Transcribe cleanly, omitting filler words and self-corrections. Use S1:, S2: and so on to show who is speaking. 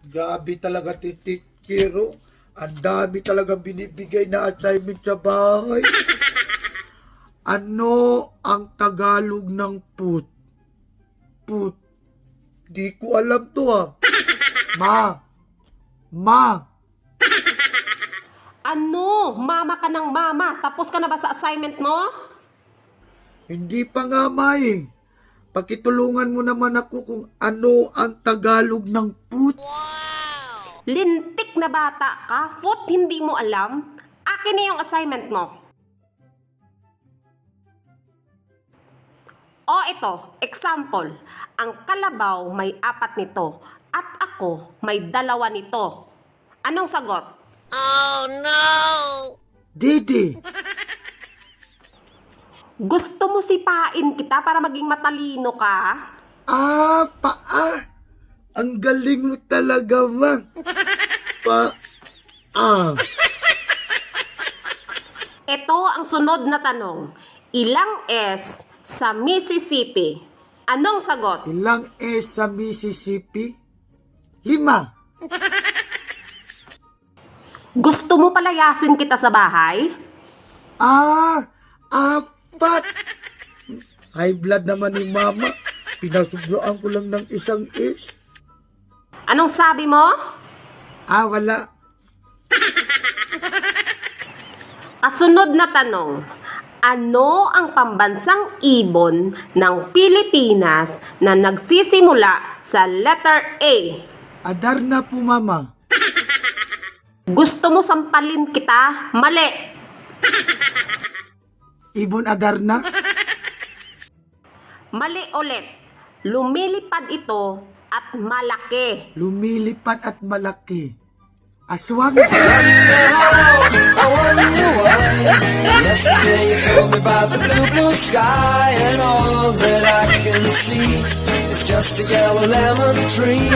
S1: Grabe talaga titikiro. Ang dami talagang binibigay na assignment sa bahay. Ano ang Tagalog ng put? Put. Di ko alam to Ma.
S2: Ano? Mama ka ng mama. Tapos ka na ba sa assignment mo?
S1: Hindi pa nga, May. Pakitulungan mo naman ako kung ano ang Tagalog ng put.
S2: Lintik na bata ka. Foot, hindi mo alam. Akin na yung assignment mo. O ito, example. Ang kalabaw may 4 nito at ako may 2 nito. Anong sagot?
S1: Dede.
S2: Gusto mo sipain kita para maging matalino ka?
S1: Paa. Ang galing mo talaga, Ma.
S2: Ito ang sunod na tanong. Ilang S sa Mississippi? Anong sagot?
S1: Ilang S sa Mississippi? 5.
S2: Gusto mo palayasin kita sa bahay?
S1: 4. High blood naman ni Mama. Pinasubraan ko lang ng 1 S.
S2: Anong sabi mo?
S1: Wala.
S2: Kasunod na tanong. Ano ang pambansang ibon ng Pilipinas na nagsisimula sa letter A?
S1: Adarna po, Mama.
S2: Gusto mo sampalin kita? Mali.
S1: Ibon Adarna?
S2: Mali ulit. Lumilipad ito at malaki.
S1: Lumilipad at malaki. Aswang.
S3: I wonder why. Yesterday you told me about the blue, blue sky, and all that I can see is just a yellow lemon tree.